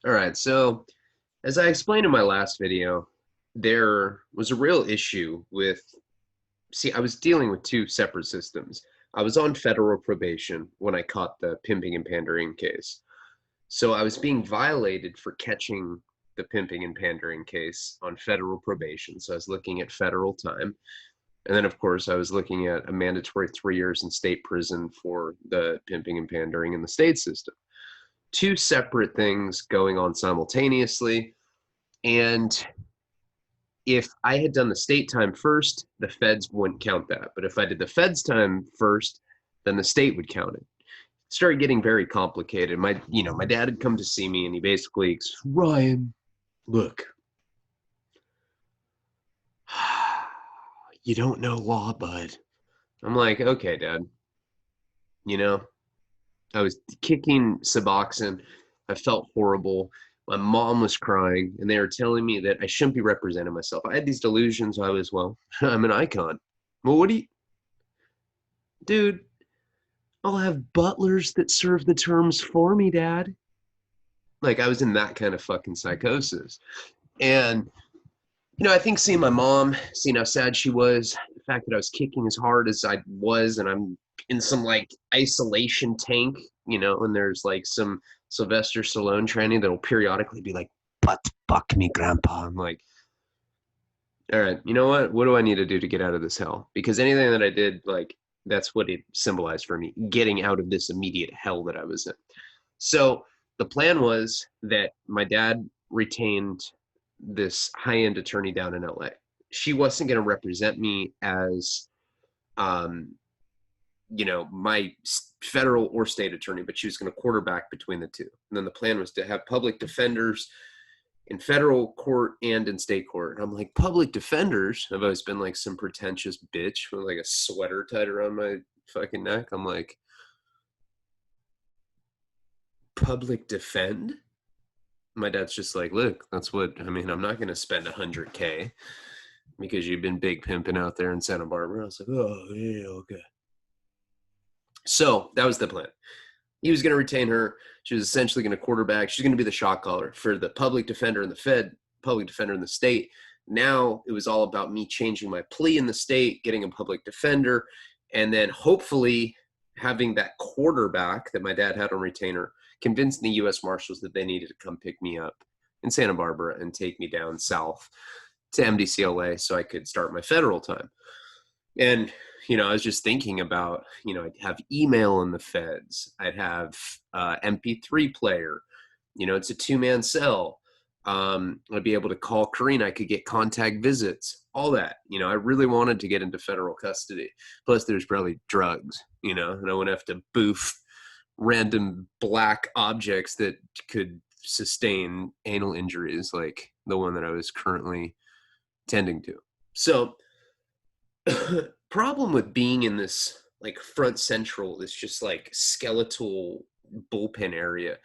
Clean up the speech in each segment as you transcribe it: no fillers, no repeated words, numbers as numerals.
All right. So, as I explained in my last video, there was a real issue with, see, I was dealing with two separate systems. I was on federal probation when I caught the pimping and pandering case. So I was being violated for catching the pimping and pandering case on federal probation. So I was looking at federal time. And then, of course, I was looking at a mandatory 3 years in state prison for the pimping and pandering in the state system. Two separate things going on simultaneously. And if I had done the state time first, the feds wouldn't count that. But if I did the feds time first, then the state would count it. Started getting very complicated. My dad had come to see me and he basically, Ryan, look, you don't know law, bud. I'm like, okay, Dad. You know, I was kicking Suboxone. I felt horrible. My mom was crying, and they were telling me that I shouldn't be representing myself. I had these delusions. I was, well, I'm an icon. Well, what do you, dude? I'll have butlers that serve the terms for me, Dad. Like, I was in that kind of fucking psychosis. And, I think seeing my mom, seeing how sad she was, the fact that I was kicking as hard as I was, and I'm in some like isolation tank, and there's like some Sylvester Stallone training that'll periodically be like, "But fuck me, Grandpa." I'm like, all right, you know what? What do I need to do to get out of this hell? Because anything that I did, like, that's what it symbolized for me, getting out of this immediate hell that I was in. So the plan was that my dad retained this high-end attorney down in LA. She wasn't going to represent me as, um, my federal or state attorney, but she was going to quarterback between the two. And then the plan was to have public defenders in federal court and in state court. And I'm like, public defenders? I've always been like some pretentious bitch with like a sweater tied around my fucking neck. I'm like, public defend? My dad's just like, look, that's what, I mean, I'm not going to spend $100K because you've been big pimping out there in Santa Barbara. I was like, oh, yeah, okay. So that was the plan. He was going to retain her. She was essentially going to quarterback. She's going to be the shot caller for the public defender in the Fed, public defender in the state. Now it was all about me changing my plea in the state, getting a public defender, and then hopefully having that quarterback that my dad had on retainer convincing the U.S. Marshals that they needed to come pick me up in Santa Barbara and take me down south to MDCLA so I could start my federal time. And, I was just thinking about, I'd have email in the feds. I'd have MP3 player. It's a two-man cell. I'd be able to call Karina. I could get contact visits, all that. I really wanted to get into federal custody. Plus, there's probably drugs, and I wouldn't have to boof random black objects that could sustain anal injuries like the one that I was currently tending to. So, problem with being in this like front central, this just like skeletal bullpen area,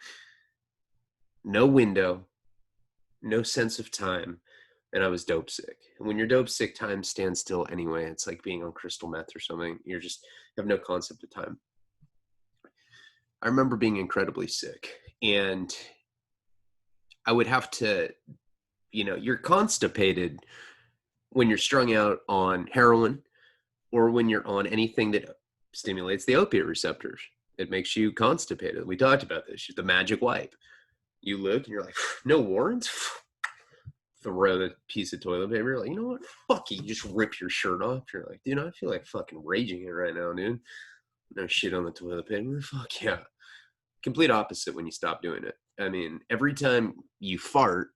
no window, no sense of time, and I was dope sick. And when you're dope sick, time stands still anyway. It's like being on crystal meth or something. You're just have no concept of time. I remember being incredibly sick, and I would have to, you're constipated when you're strung out on heroin or when you're on anything that stimulates the opiate receptors. It makes you constipated. We talked about this. The magic wipe. You look and you're like, no warrants? Throw the piece of toilet paper. You're like, you know what? Fuck you. You just rip your shirt off. You're like, dude, I feel like fucking raging it right now, dude. No shit on the toilet paper. Fuck yeah. Complete opposite when you stop doing it. I mean, every time you fart,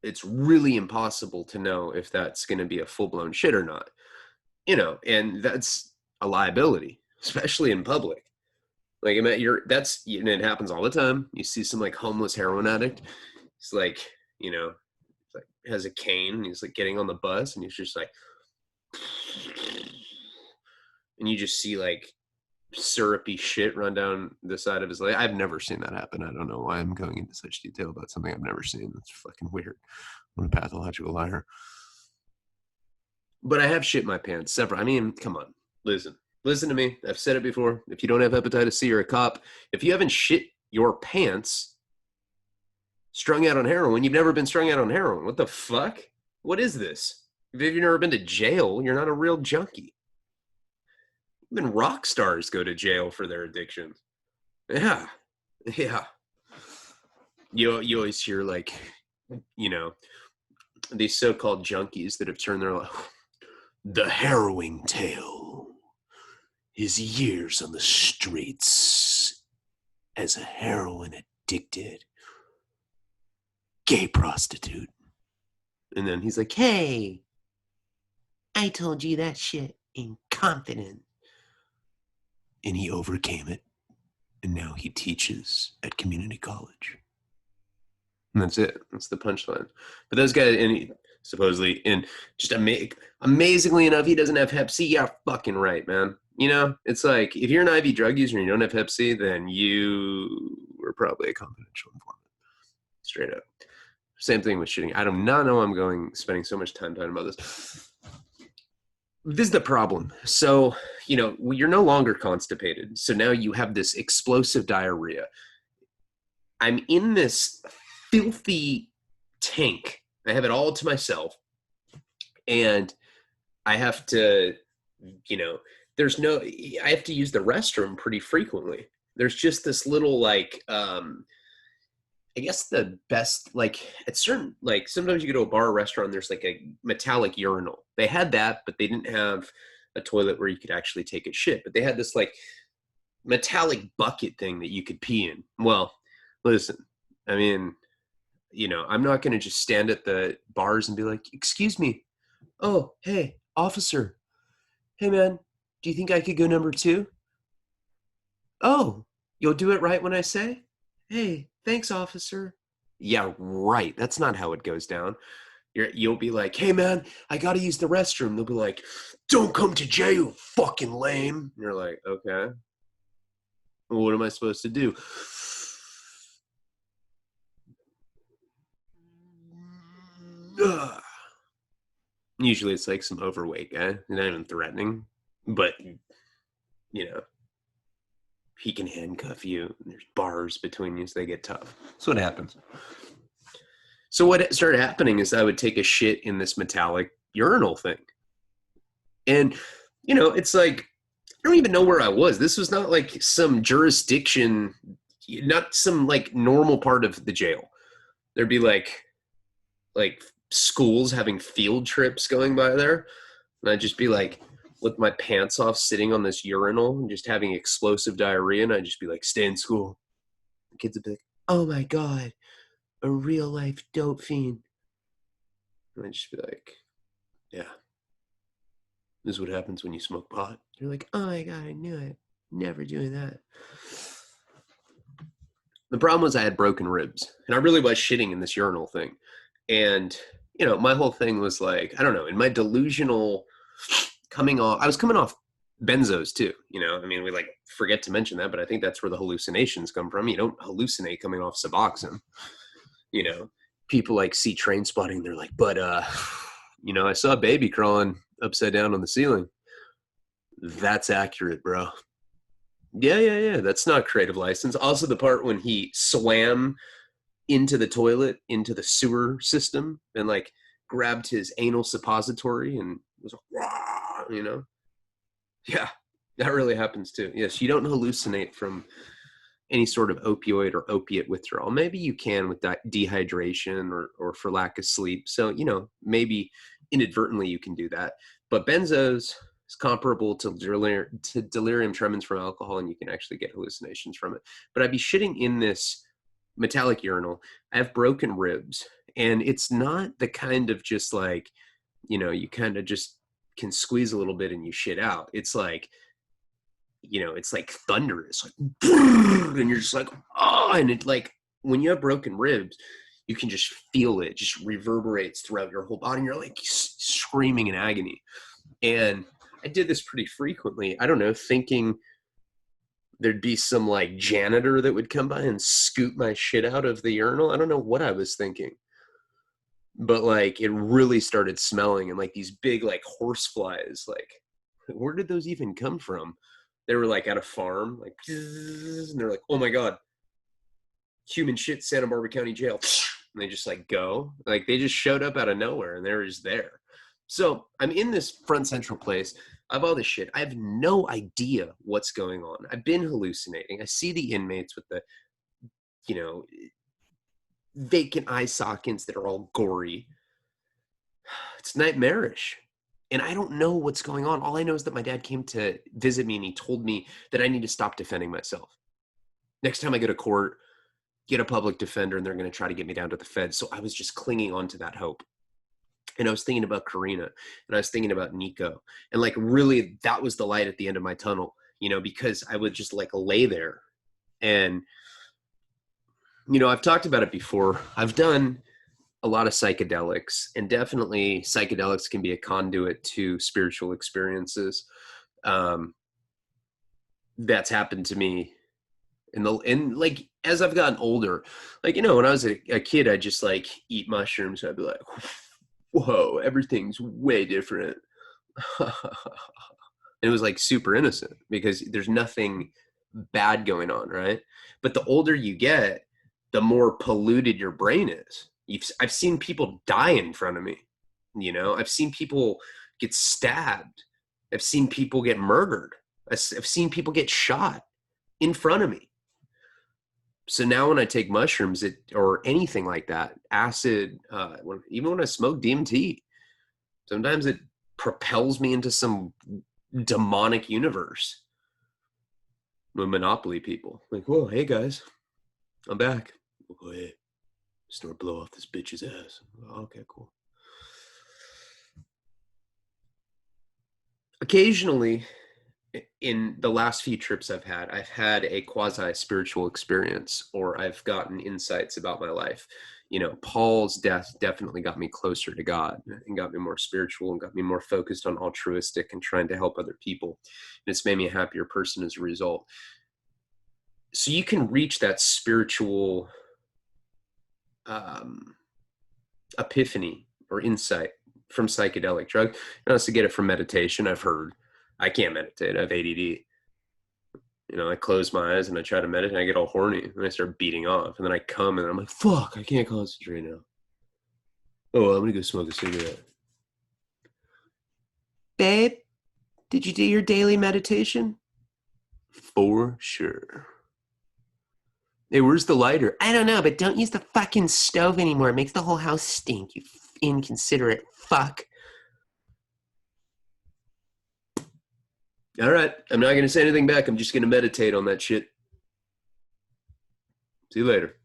it's really impossible to know if that's going to be a full-blown shit or not. And that's a liability, especially in public. Like, it happens all the time. You see some like homeless heroin addict. It's like, has a cane and he's like getting on the bus and he's just like, and you just see like syrupy shit run down the side of his leg. I've never seen that happen. I don't know why I'm going into such detail about something I've never seen. That's fucking weird. I'm a pathological liar. But I have shit my pants several. I mean, come on, listen to me. I've said it before. If you don't have hepatitis C, you're a cop. If you haven't shit your pants, Strung out on heroin? You've never been strung out on heroin. What the fuck? What is this? If you've never been to jail, you're not a real junkie. Even rock stars go to jail for their addictions. Yeah. Yeah. You always hear like, you know, these so-called junkies that have turned their life. The harrowing tale is years on the streets as a heroin addicted gay prostitute. And then he's like, hey, I told you that shit in confidence. And he overcame it. And now he teaches at community college. And that's it. That's the punchline. But those guys, and he, supposedly, and just amazingly enough, he doesn't have Hep C. Yeah, fucking right, man. You know, it's like, if you're an IV drug user and you don't have Hep C, then you were probably a confidential informant. Straight up. Same thing with shitting. I do not know I'm spending so much time talking about this. This is the problem. So, you know, you're no longer constipated. So now you have this explosive diarrhea. I'm in this filthy tank. I have it all to myself. And I have to, you know, I have to use the restroom pretty frequently. There's just this little like, I guess the best, like at certain, like sometimes you go to a bar or restaurant, there's like a metallic urinal. They had that, but they didn't have a toilet where you could actually take a shit. But they had this like metallic bucket thing that you could pee in. Well, listen, I mean, you know, I'm not going to just stand at the bars and be like, excuse me. Oh, hey, officer. Hey, man, do you think I could go number 2? Oh, you'll do it right when I say? Hey, thanks, officer. Yeah, right. That's not how it goes down. You'll be like, hey, man, I got to use the restroom. They'll be like, don't come to jail, you fucking lame. And you're like, okay. Well, what am I supposed to do? Usually it's like some overweight guy, not even threatening, but, you know, he can handcuff you. And there's bars between you, so they get tough. That's what happens. So what started happening is I would take a shit in this metallic urinal thing. And, you know, it's like, I don't even know where I was. This was not like some jurisdiction, not some like normal part of the jail. There'd be like schools having field trips going by there. And I'd just be like, with my pants off, sitting on this urinal and just having explosive diarrhea. And I'd just be like, stay in school. The kids would be like, oh my God, a real life dope fiend. And I'd just be like, yeah, this is what happens when you smoke pot. You're like, oh my God, I knew it. Never doing that. The problem was I had broken ribs and I really was shitting in this urinal thing. And, you know, my whole thing was like, I don't know, in my delusional I was coming off benzos too, you know, I mean, we like forget to mention that, but I think that's where the hallucinations come from. You don't hallucinate coming off Suboxone, you know, people like see Train Spotting. They're like, but, you know, I saw a baby crawling upside down on the ceiling. That's accurate, bro. Yeah. That's not creative license. Also the part when he swam into the toilet, into the sewer system and like grabbed his anal suppository and was like, you know? Yeah, that really happens too. Yes, you don't hallucinate from any sort of opioid or opiate withdrawal. Maybe you can with dehydration or for lack of sleep. So, you know, maybe inadvertently you can do that. But benzos is comparable to delirium tremens from alcohol, and you can actually get hallucinations from it. But I'd be shitting in this metallic urinal. I have broken ribs, and it's not the kind of just like, you know, you kind of just can squeeze a little bit and you shit out. It's like, you know, it's like thunderous, like, and you're just like, oh, and it like, when you have broken ribs, you can just feel it just reverberates throughout your whole body. And you're like screaming in agony. And I did this pretty frequently. I don't know, thinking there'd be some like janitor that would come by and scoop my shit out of the urinal. I don't know what I was thinking. But like it really started smelling, and like these big like horse flies, like where did those even come from? They were like at a farm, like, and they're like, oh my God, human shit, Santa Barbara County Jail. And they just like go, like they just showed up out of nowhere and they were just there. So I'm in this front central place. I have all this shit. I have no idea what's going on. I've been hallucinating. I see the inmates with the, you know, vacant eye sockets that are all gory. It's nightmarish. And I don't know what's going on. All I know is that my dad came to visit me and he told me that I need to stop defending myself. Next time I go to court, get a public defender and they're going to try to get me down to the feds. So I was just clinging on to that hope. And I was thinking about Karina and I was thinking about Nico. And like, really, that was the light at the end of my tunnel, you know, because I would just like lay there. And, you know, I've talked about it before. I've done a lot of psychedelics, and definitely psychedelics can be a conduit to spiritual experiences. That's happened to me and like, as I've gotten older, like, you know, when I was a kid, I just like eat mushrooms. I'd be like, whoa, everything's way different. And it was like super innocent because there's nothing bad going on, right? But the older you get, the more polluted your brain is. I've seen people die in front of me, you know? I've seen people get stabbed. I've seen people get murdered. I've seen people get shot in front of me. So now when I take mushrooms or anything like that, acid, even when I smoke DMT, sometimes it propels me into some demonic universe. The Monopoly people. Like, whoa, hey guys, I'm back. We'll go ahead. Snort blow off this bitch's ass. Okay, cool. Occasionally, in the last few trips I've had a quasi-spiritual experience, or I've gotten insights about my life. You know, Paul's death definitely got me closer to God and got me more spiritual and got me more focused on altruistic and trying to help other people. And it's made me a happier person as a result. So you can reach that spiritual epiphany or insight from psychedelic drugs. You don't have to get it from meditation. I've heard. I can't meditate. I have ADD. You know, I close my eyes and I try to meditate and I get all horny and I start beating off. And then I come and I'm like, fuck, I can't concentrate now. Oh, well, I'm going to go smoke a cigarette. Babe, did you do your daily meditation? For sure. Hey, where's the lighter? I don't know, but don't use the fucking stove anymore. It makes the whole house stink, you inconsiderate fuck. All right, I'm not going to say anything back. I'm just going to meditate on that shit. See you later.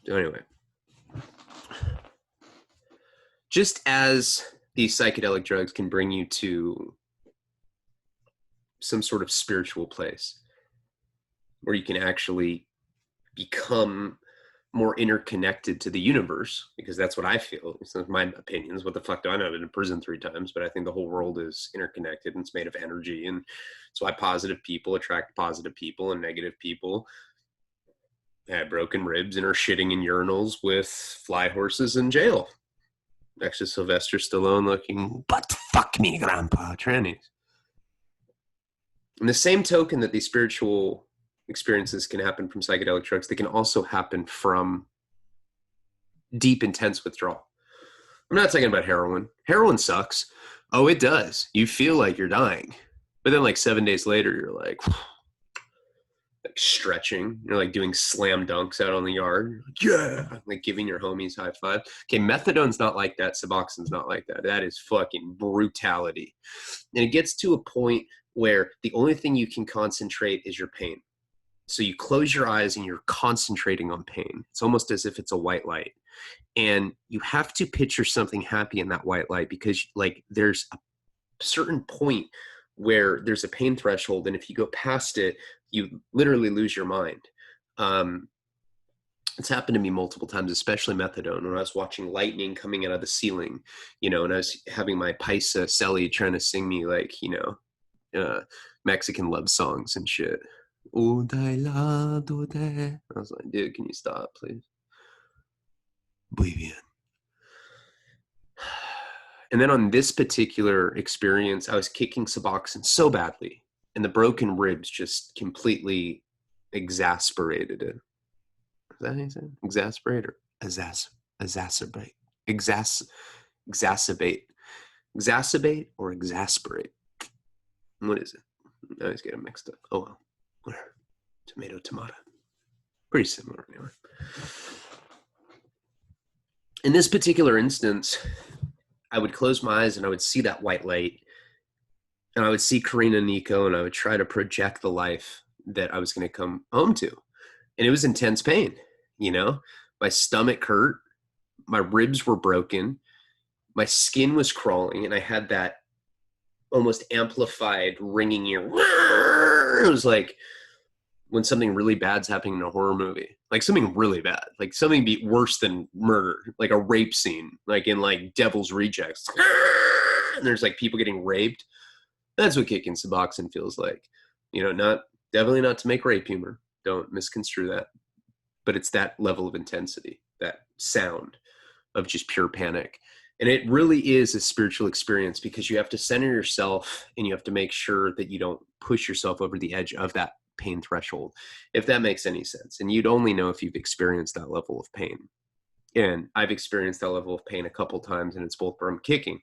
So anyway, just as these psychedelic drugs can bring you to some sort of spiritual place where you can actually become more interconnected to the universe, because that's what I feel. It's not my opinions. What the fuck do I know? I've been in prison 3 times, but I think the whole world is interconnected and it's made of energy. And that's why positive people attract positive people and negative people had broken ribs and are shitting in urinals with fly horses in jail next to Sylvester Stallone looking, but fuck me, grandpa, trannies. In the same token that these spiritual experiences can happen from psychedelic drugs, they can also happen from deep, intense withdrawal. I'm not talking about heroin. Heroin sucks. Oh, it does. You feel like you're dying. But then like 7 days later, you're like stretching. You're like doing slam dunks out on the yard. Yeah. Like giving your homies high five. Okay, methadone's not like that. Suboxone's not like that. That is fucking brutality. And it gets to a point where the only thing you can concentrate is your pain. So you close your eyes and you're concentrating on pain. It's almost as if it's a white light. And you have to picture something happy in that white light, because like there's a certain point where there's a pain threshold. And if you go past it, you literally lose your mind. It's happened to me multiple times, especially methadone, when I was watching lightning coming out of the ceiling, you know, and I was having my paisa celly trying to sing me like, you know, Mexican love songs and shit. I was like, dude, can you stop, please? Muy bien. And then on this particular experience, I was kicking Suboxone so badly, and the broken ribs just completely exasperated it. Is that how you say it? Exasperate or exacerbate? Exacerbate. Exacerbate or exasperate? What is it? I always get them mixed up. Oh well. Whatever. Tomato, tomato. Pretty similar anyway. In this particular instance, I would close my eyes and I would see that white light. And I would see Karina and Nico, and I would try to project the life that I was going to come home to. And it was intense pain, you know? My stomach hurt. My ribs were broken. My skin was crawling, and I had that almost amplified ringing ear. It was like when something really bad's happening in a horror movie. Like something really bad. Like something be worse than murder. Like a rape scene. Like in like Devil's Rejects. And there's like people getting raped. That's what kicking Suboxone feels like. You know, definitely not to make rape humor. Don't misconstrue that. But it's that level of intensity, that sound of just pure panic. And it really is a spiritual experience because you have to center yourself and you have to make sure that you don't push yourself over the edge of that pain threshold, if that makes any sense. And you'd only know if you've experienced that level of pain. And I've experienced that level of pain a couple times, and it's both from kicking,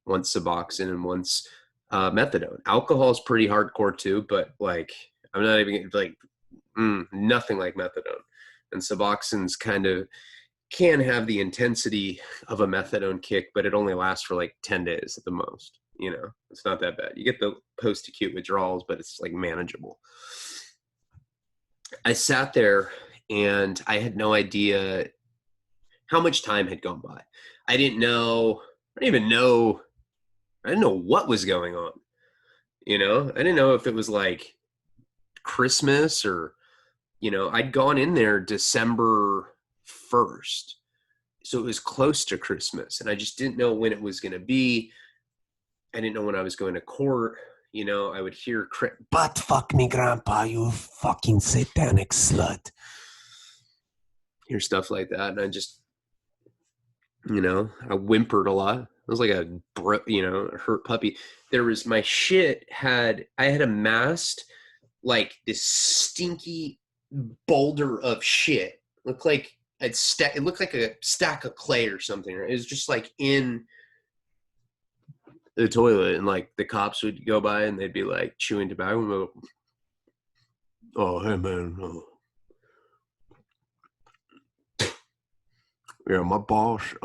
once Suboxone and once methadone. Alcohol is pretty hardcore too, but like I'm not even like nothing like methadone. And Suboxone's kind of can have the intensity of a methadone kick, but it only lasts for like 10 days at the most. You know, it's not that bad. You get the post-acute withdrawals, but it's like manageable. I sat there and I had no idea how much time had gone by. I didn't know what was going on. You know, I didn't know if it was like Christmas or, you know, I'd gone in there December 1st. So it was close to Christmas, and I just didn't know when it was going to be. I didn't know when I was going to court. You know, I would hear, "But fuck me, grandpa, you fucking satanic slut." Hear stuff like that, and I just, you know, I whimpered a lot. I was like a, hurt puppy. There was I had amassed like this stinky boulder of shit. Looked like it looked like a stack of clay or something. It was just like in the toilet, and like the cops would go by and they'd be like chewing tobacco and go, "Oh, hey man, yeah, my boss,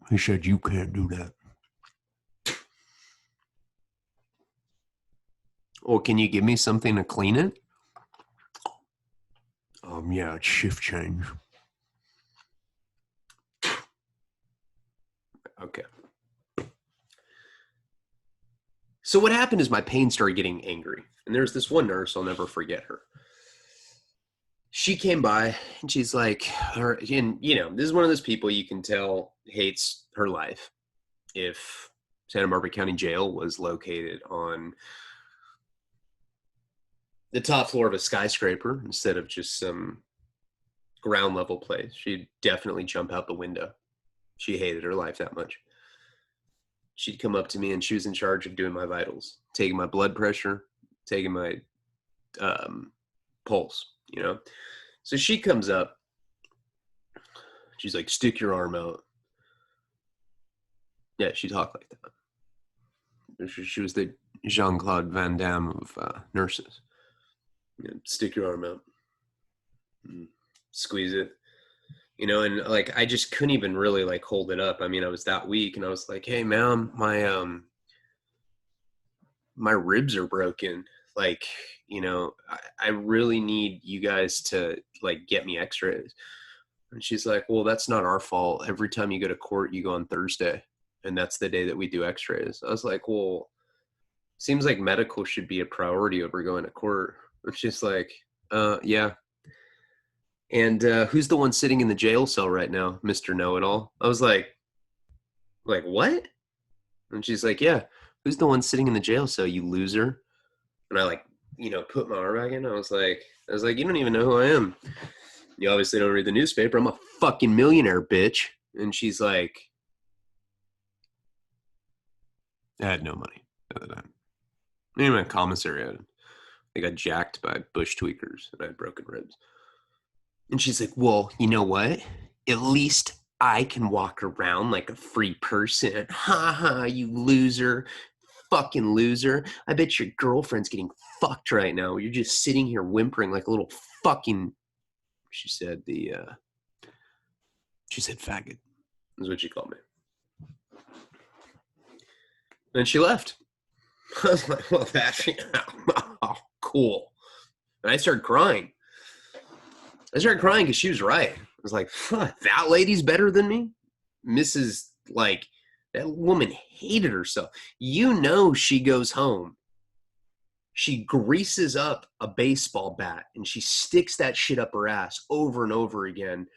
he said you can't do that. Well, can you give me something to clean it?" Yeah, it's shift change. Okay. So what happened is my pain started getting angry. And there's this one nurse, I'll never forget her. She came by and she's like, and you know, this is one of those people you can tell hates her life. If Santa Barbara County Jail was located on the top floor of a skyscraper instead of just some ground level place, she'd definitely jump out the window. She hated her life that much. She'd come up to me and she was in charge of doing my vitals, taking my blood pressure, taking my pulse, you know? So she comes up. She's like, "Stick your arm out." Yeah, she talked like that. She was the Jean-Claude Van Damme of nurses. You know, "Stick your arm out." Squeeze it. You know, and like I just couldn't even really like hold it up. I mean, I was that weak, and I was like, "Hey, ma'am, my ribs are broken. Like, you know, I really need you guys to like get me x-rays." And she's like, "Well, that's not our fault. Every time you go to court, you go on Thursday, and that's the day that we do x-rays." I was like, "Well, seems like medical should be a priority over going to court." And she's like, yeah. "And who's the one sitting in the jail cell right now, Mr. Know-It-All?" I was like, "What?" And she's like, "Yeah, who's the one sitting in the jail cell, you loser?" And I like, you know, put my arm back in. I was like, "You don't even know who I am. You obviously don't read the newspaper. I'm a fucking millionaire, bitch." And she's like, I had no money at the time. Maybe my commissary had I got jacked by bush tweakers and I had broken ribs. And she's like, well, you know what? At least I can walk around like a free person. Ha ha, you loser. Fucking loser. I bet your girlfriend's getting fucked right now. You're just sitting here whimpering like a little fucking, she said faggot is what she called me. And she left. I was like, well, that's oh, cool. And I started crying. Because she was right. I was like, that lady's better than me? Mrs. Like, that woman hated herself. You know, she goes home. She greases up a baseball bat and she sticks that shit up her ass over and over again,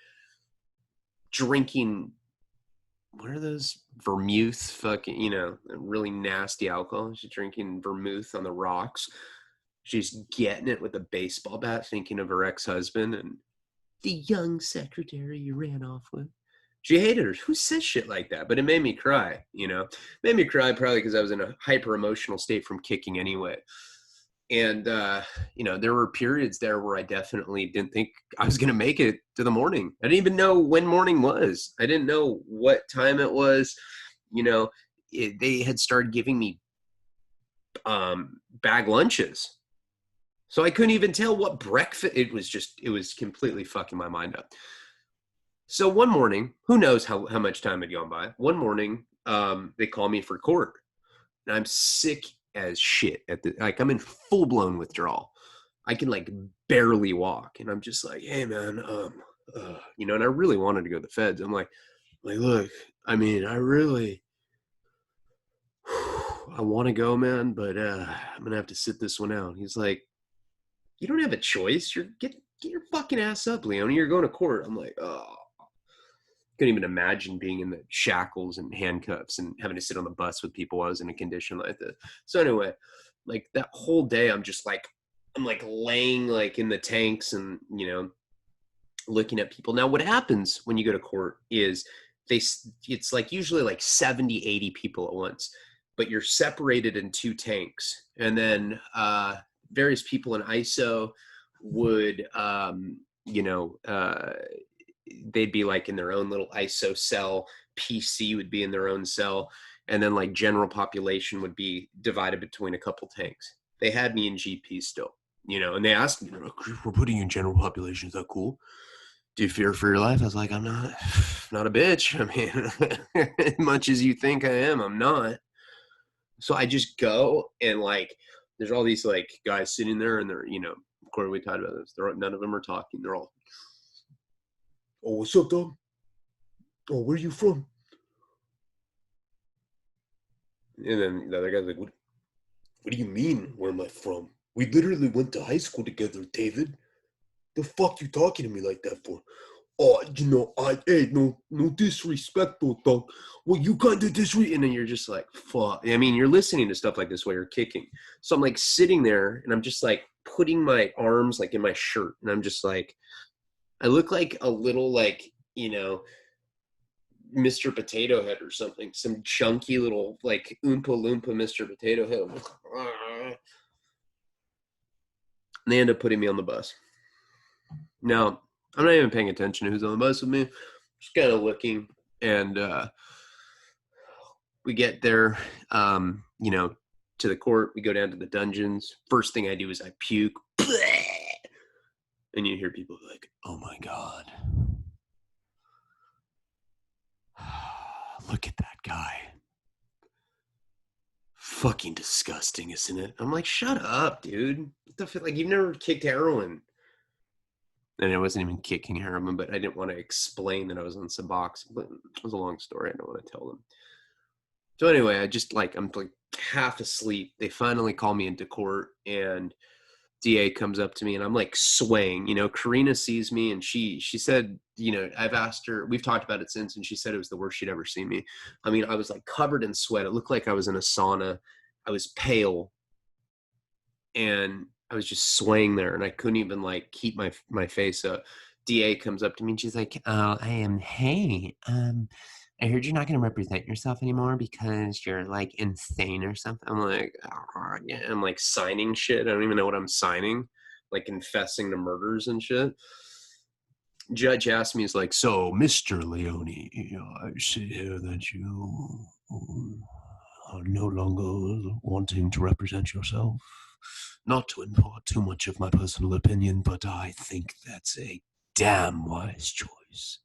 drinking, what are those? Vermouth, fucking, you know, really nasty alcohol. She's drinking vermouth on the rocks. She's getting it with a baseball bat, thinking of her ex-husband and the young secretary you ran off with. She hated her. Who says shit like that? But it made me cry, you know. Made me cry probably because I was in a hyper emotional state from kicking anyway. And, you know, there were periods there where I definitely didn't think I was going to make it to the morning. I didn't even know when morning was. I didn't know what time it was. You know, they had started giving me bag lunches. So I couldn't even tell what breakfast. It was completely fucking my mind up. So one morning, who knows how much time had gone by. One morning, they call me for court. And I'm sick as shit I'm in full blown withdrawal. I can like barely walk. And I'm just like, hey man, you know, and I really wanted to go to the feds. I'm like, look, I mean, I want to go, man, but I'm going to have to sit this one out. He's like, you don't have a choice. Get your fucking ass up, Leon. You're going to court. I'm like, oh. Couldn't even imagine being in the shackles and handcuffs and having to sit on the bus with people while I was in a condition like this. So anyway, like that whole day, I'm like laying like in the tanks and, you know, looking at people. Now, what happens when you go to court is it's like usually like 70, 80 people at once, but you're separated in two tanks. And then various people in ISO would, you know, they'd be like in their own little ISO cell. PC would be in their own cell. And then like general population would be divided between a couple tanks. They had me in GP still, you know, and they asked me, we're putting you in general population. Is that cool? Do you fear for your life? I was like, I'm not a bitch. I mean, as much as you think I am, I'm not. So I just go and like, there's all these like guys sitting there and they're, you know, of course we talked about this. None of them are talking. They're all, oh, what's up, dog? Oh, where are you from? And then the other guy's like, what do you mean, where am I from? We literally went to high school together, David. The fuck you talking to me like that for? Oh, you know, hey, no disrespect, though, dog. Well, you kind of disrespect. And then you're just like, fuck. I mean, you're listening to stuff like this while you're kicking. So I'm like sitting there and I'm just like putting my arms like in my shirt. And I'm just like, I look like a little like, you know, Mr. Potato Head or something, some chunky little like Oompa Loompa Mr. Potato Head. And they end up putting me on the bus. Now, I'm not even paying attention to who's on the bus with me. Just kind of looking, and we get there, you know, to the court. We go down to the dungeons. First thing I do is I puke. And you hear people like, oh my God. Look at that guy. Fucking disgusting, isn't it? I'm like, shut up, dude. What the fuck? Like, you've never kicked heroin. And I wasn't even kicking heroin, but I didn't want to explain that I was on Suboxone. But it was a long story. I don't want to tell them. So anyway, I'm like half asleep. They finally call me into court, and DA comes up to me, and I'm like swaying. You know, Karina sees me, and she said, you know, I've asked her, we've talked about it since, and she said it was the worst she'd ever seen me. I mean, I was like covered in sweat. It looked like I was in a sauna. I was pale, and I was just swaying there, and I couldn't even like keep my face up. DA comes up to me, and she's like, "Oh, hey, I heard you're not going to represent yourself anymore because you're like insane or something. I'm like, oh, yeah. I'm like signing shit. I don't even know what I'm signing, like confessing to murders and shit. Judge asked me, he's like, so, Mr. Leone, I see here that you are no longer wanting to represent yourself. Not to impart too much of my personal opinion, but I think that's a damn wise choice.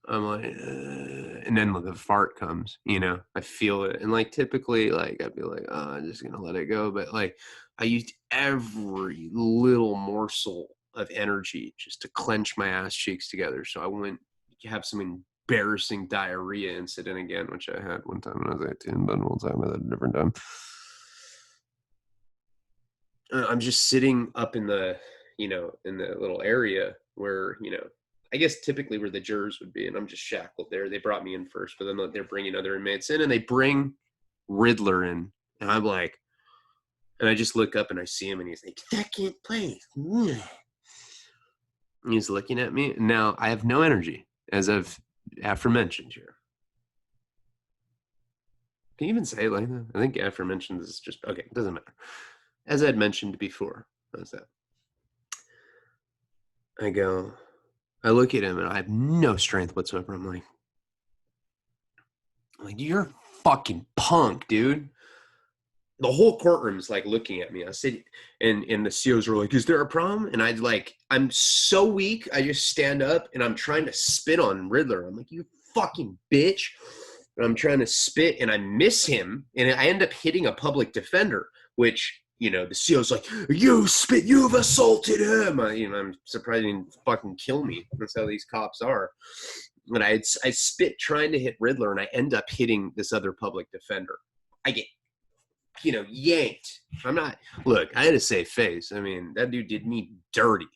I'm like, and then the fart comes, I feel it. And like, typically, like, I'd be like, oh, I'm just going to let it go. But like, I used every little morsel of energy just to clench my ass cheeks together. So I wouldn't have some embarrassing diarrhea incident again, which I had one time when I was 18, but one time at a different time. I'm just sitting up in the, in the little area where, I guess typically where the jurors would be, and I'm just shackled there. They brought me in first, but then they're bringing other inmates in, and they bring Riddler in, and I'm like, and I just look up and I see him, and he's like, second place. And he's looking at me. Now I have no energy, as I've aforementioned here. Can you even say it like that? I think aforementioned is just okay. It doesn't matter. As I'd mentioned before, how's that? I look at him and I have no strength whatsoever. I'm like, you're a fucking punk, dude. The whole courtroom's like looking at me. I said, and the COs are like, is there a problem? And I'm so weak. I just stand up and I'm trying to spit on Riddler. I'm like, you fucking bitch. And I'm trying to spit and I miss him. And I end up hitting a public defender, which, the CO's like, you've assaulted him. I'm surprised he didn't fucking kill me. That's how these cops are. And I spit trying to hit Riddler and I end up hitting this other public defender. I get, yanked. Look, I had a safe face. I mean, that dude did me dirty.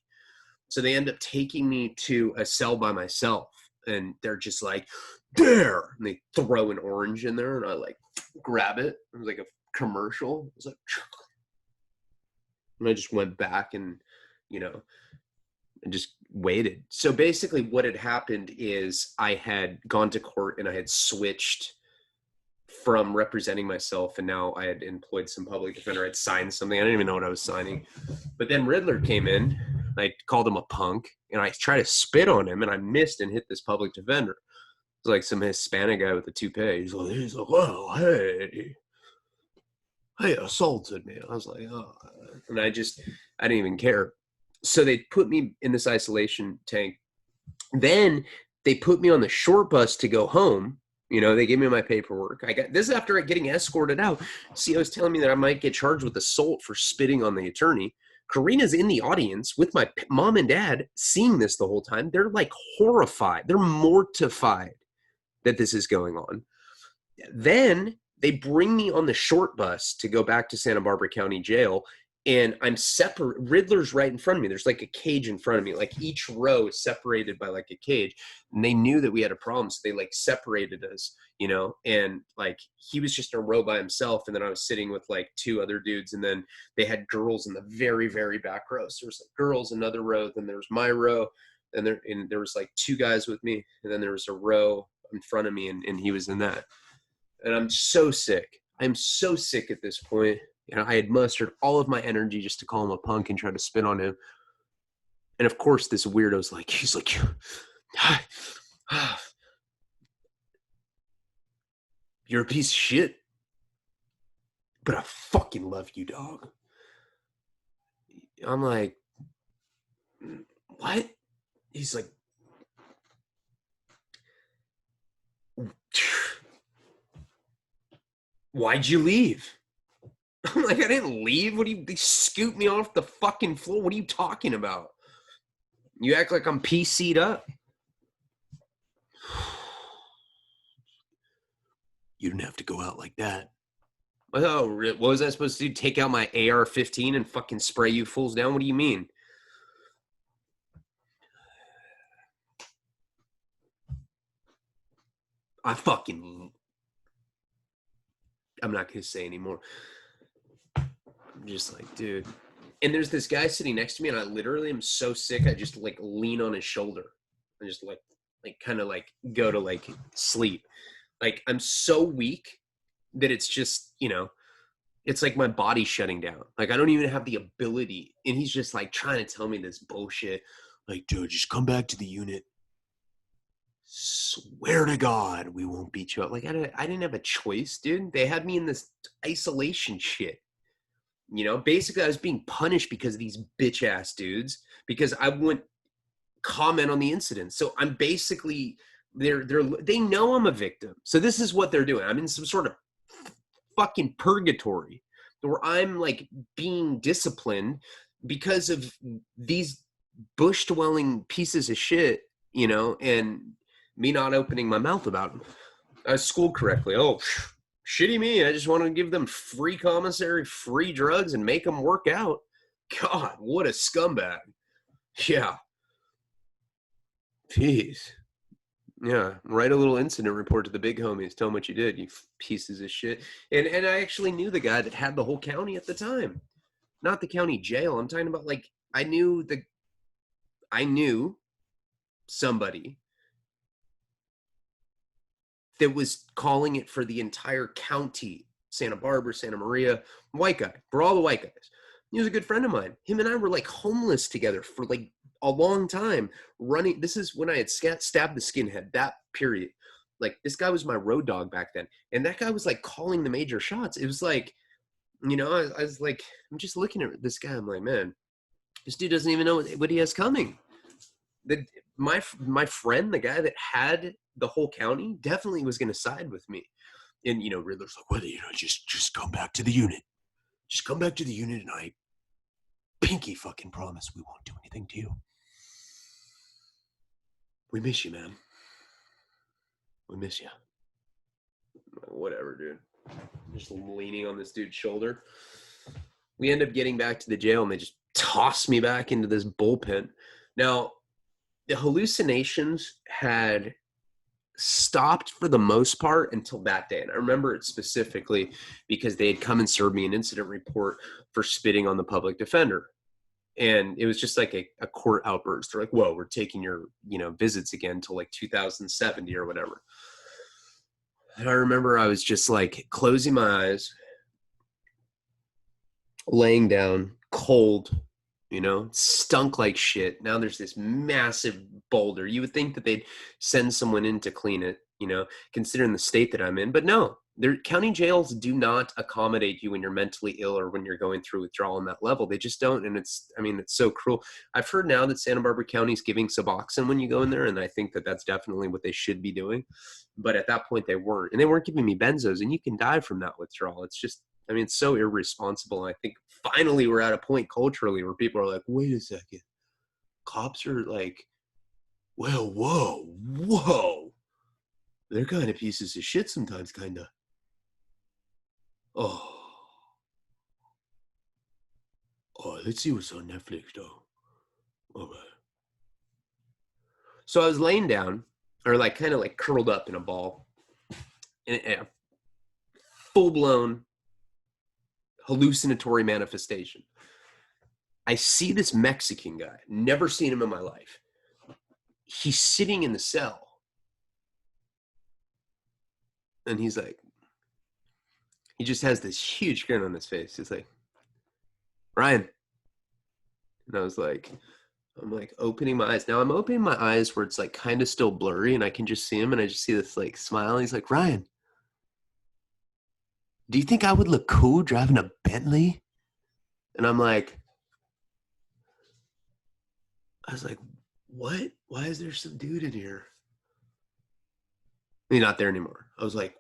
So they end up taking me to a cell by myself. And they're just like, there. And they throw an orange in there and I like grab it. It was like a commercial. It was like, and I just went back and, and just waited. So basically what had happened is I had gone to court and I had switched from representing myself, and now I had employed some public defender. I'd signed something. I didn't even know what I was signing. But then Riddler came in. I called him a punk, and I tried to spit on him, and I missed and hit this public defender. It was like some Hispanic guy with a toupee. He's like, well, hey, assaulted me. I was like, oh. And I didn't even care. So they put me in this isolation tank. Then they put me on the short bus to go home. They gave me my paperwork. This is after getting escorted out. CO's telling me that I might get charged with assault for spitting on the attorney. Karina's in the audience with my mom and dad seeing this the whole time. They're like horrified. They're mortified that this is going on. Then they bring me on the short bus to go back to Santa Barbara County Jail. And I'm separate. Riddler's right in front of me. There's like a cage in front of me. Like each row is separated by like a cage. And they knew that we had a problem. So they like separated us, and like he was just in a row by himself. And then I was sitting with like two other dudes. And then they had girls in the very, very back row. So there was like girls, another row. Then there was my row. And there was like two guys with me. And then there was a row in front of me. And he was in that. And I'm so sick. I'm so sick at this point. I had mustered all of my energy just to call him a punk and try to spit on him. And of course, this weirdo's like, he's like, you're a piece of shit, but I fucking love you, dog. I'm like, what? He's like, why'd you leave? I'm like, I didn't leave. They scooped me off the fucking floor. What are you talking about? You act like I'm PC'd up. You didn't have to go out like that. Oh, what was I supposed to do? Take out my AR-15 and fucking spray you fools down? What do you mean? I'm not going to say anymore. I'm just like, dude. And there's this guy sitting next to me, and I literally am so sick, I just like lean on his shoulder. I just like like kind of like go to like sleep. Like I'm so weak that it's just, it's like my body shutting down. Like I don't even have the ability. And he's just like trying to tell me this bullshit. Like, dude, just come back to the unit. Swear to God, we won't beat you up. Like I didn't have a choice, dude. They had me in this isolation shit. Basically I was being punished because of these bitch ass dudes because I wouldn't comment on the incident. So I'm basically they know I'm a victim. So this is what they're doing. I'm in some sort of fucking purgatory where I'm like being disciplined because of these bush dwelling pieces of shit, and me not opening my mouth about them. I was schooled correctly. Oh, shitty me. I just want to give them free commissary, free drugs, and make them work out. God, what a scumbag. Yeah. Jeez. Yeah. Write a little incident report to the big homies. Tell them what you did, you pieces of shit. And I actually knew the guy that had the whole county at the time. Not the county jail. I'm talking about like I knew somebody that was calling it for the entire county, Santa Barbara, Santa Maria, white guy, for all the white guys. He was a good friend of mine. Him and I were like homeless together for like a long time running. This is when I had stabbed the skinhead, that period. Like this guy was my road dog back then. And that guy was like calling the major shots. It was like, I was like, I'm just looking at this guy. I'm like, man, this dude doesn't even know what he has coming. My friend, the guy that had the whole county, definitely was going to side with me. And Riddler's like, well, just come back to the unit. Just come back to the unit, and I pinky fucking promise we won't do anything to you. We miss you, man. We miss you. Whatever, dude. I'm just leaning on this dude's shoulder. We end up getting back to the jail, and they just toss me back into this bullpen. Now, the hallucinations had stopped for the most part until that day. And I remember it specifically because they had come and served me an incident report for spitting on the public defender. And it was just like a court outburst. They're like, whoa, we're taking your, visits again till like 2070 or whatever. And I remember I was just like closing my eyes, laying down, cold, stunk like shit. Now there's this massive boulder. You would think that they'd send someone in to clean it, considering the state that I'm in. But no, county jails do not accommodate you when you're mentally ill or when you're going through withdrawal on that level. They just don't. And it's so cruel. I've heard now that Santa Barbara County is giving Suboxone when you go in there. And I think that that's definitely what they should be doing. But at that point they weren't. And they weren't giving me benzos. And you can die from that withdrawal. It's just, it's so irresponsible. And I think finally we're at a point culturally where people are like, wait a second. Cops are like, well, whoa. They're kind of pieces of shit sometimes, kind of. Oh, let's see what's on Netflix, though. All right. So I was laying down, or like kind of like curled up in a ball, in a full-blown hallucinatory manifestation. I see this Mexican guy, never seen him in my life. He's sitting in the cell. And he's like, he just has this huge grin on his face. He's like, Ryan. And I was like, I'm like opening my eyes. Now I'm opening my eyes where it's like kind of still blurry and I can just see him and I just see this like smile. He's like, Ryan, do you think I would look cool driving a Bentley? And I'm like, I was like, what? Why is there some dude in here? He's not there anymore. I was like,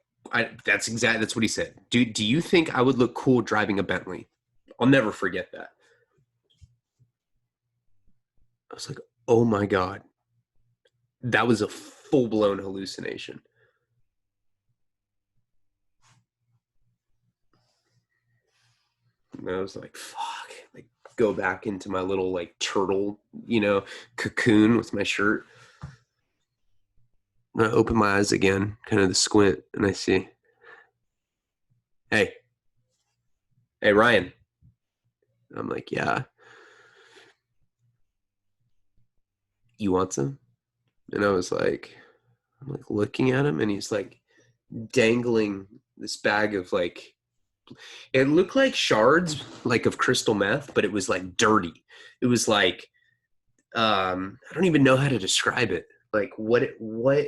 that's what he said. Do you think I would look cool driving a Bentley? I'll never forget that. I was like, oh my God. That was a full-blown hallucination. And I was like, fuck. Like, go back into my little like turtle, cocoon with my shirt. And I open my eyes again, kind of the squint, and I see, hey, Ryan. And I'm like, yeah. You want some? And I'm like looking at him, and he's like dangling this bag of like, it looked like shards like of crystal meth, but it was like dirty. It was like, I don't even know how to describe it. Like what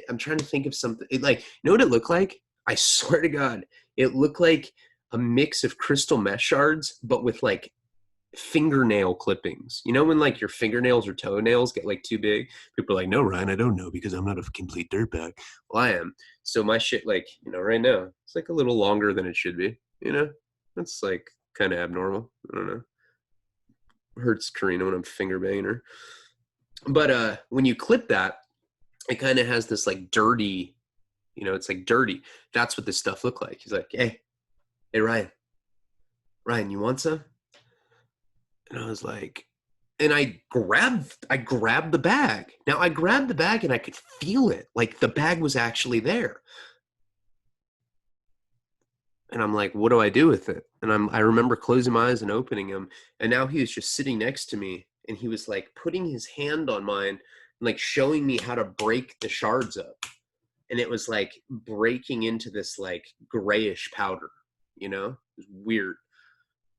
I'm trying to think of something. Like, you know what it looked like? I swear to God, it looked like a mix of crystal meth shards, but with like fingernail clippings. You know when like your fingernails or toenails get like too big? People are like, no, Ryan, I don't know because I'm not a complete dirtbag. Well, I am. So my shit, like, right now, it's like a little longer than it should be. That's like kind of abnormal. I don't know. Hurts Karina when I'm finger banging her. But when you clip that, it kind of has this like dirty, it's like dirty. That's what this stuff looked like. He's like, hey, Ryan, you want some? And I was like, and I grabbed the bag. Now I grabbed the bag and I could feel it. Like the bag was actually there. And I'm like, what do I do with it? And I remember closing my eyes and opening them. And now he was just sitting next to me, and he was like putting his hand on mine and like showing me how to break the shards up. And it was like breaking into this like grayish powder, It was weird.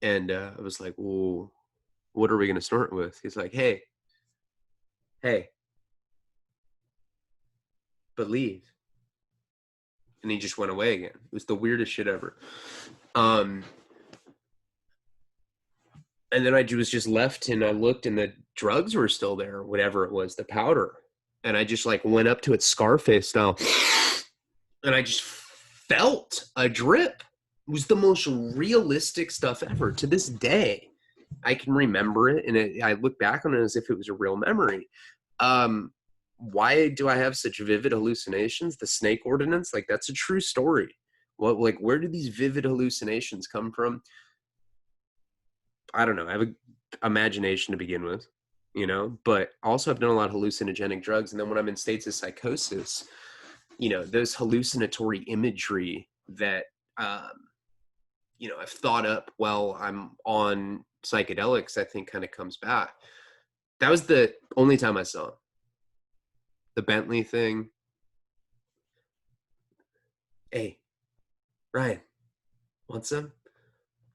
And I was like, well, what are we going to snort with? He's like, hey, believe. And he just went away again. It was the weirdest shit ever. And then I was just left, and I looked, and the drugs were still there, whatever it was, the powder. And I just like went up to it Scarface style, and I just felt a drip. It was the most realistic stuff ever. To this day, I can remember it, and I look back on it as if it was a real memory. Why do I have such vivid hallucinations? The snake ordinance, like that's a true story. Where do these vivid hallucinations come from? I don't know. I have an imagination to begin with, but also I've done a lot of hallucinogenic drugs. And then when I'm in states of psychosis, those hallucinatory imagery that, I've thought up while I'm on psychedelics, I think kind of comes back. That was the only time I saw him. The Bentley thing. Hey, Ryan, want some?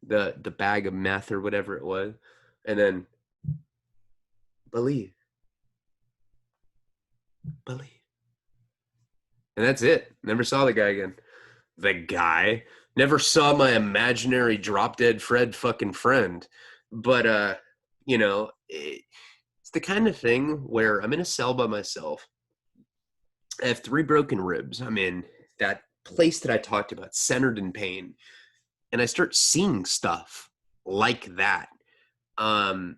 The bag of meth or whatever it was. And then believe. And that's it. Never saw the guy again. The guy. Never saw my imaginary drop dead Fred fucking friend. But it's the kind of thing where I'm in a cell by myself. I have 3 broken ribs. I'm in that place that I talked about, centered in pain. And I start seeing stuff like that. I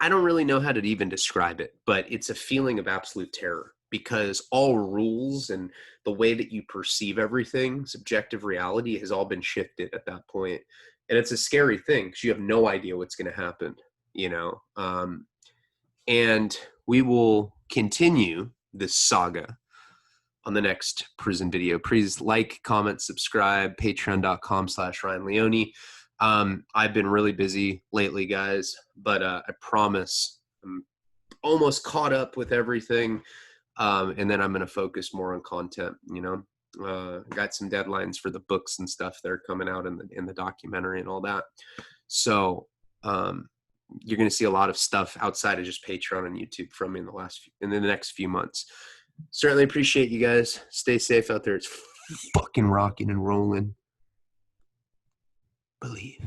don't really know how to even describe it, but it's a feeling of absolute terror, because all rules and the way that you perceive everything, subjective reality, has all been shifted at that point. And it's a scary thing because you have no idea what's going to happen, and we will continue this saga on the next prison video. Please like, comment, subscribe, patreon.com/Ryan Leone. I've been really busy lately, guys, but I promise I'm almost caught up with everything. And then I'm going to focus more on content, got some deadlines for the books and stuff that are coming out in the documentary and all that. So you're going to see a lot of stuff outside of just Patreon and YouTube from me in the next few months. Certainly appreciate you guys. Stay safe out there. It's fucking rocking and rolling. Believe.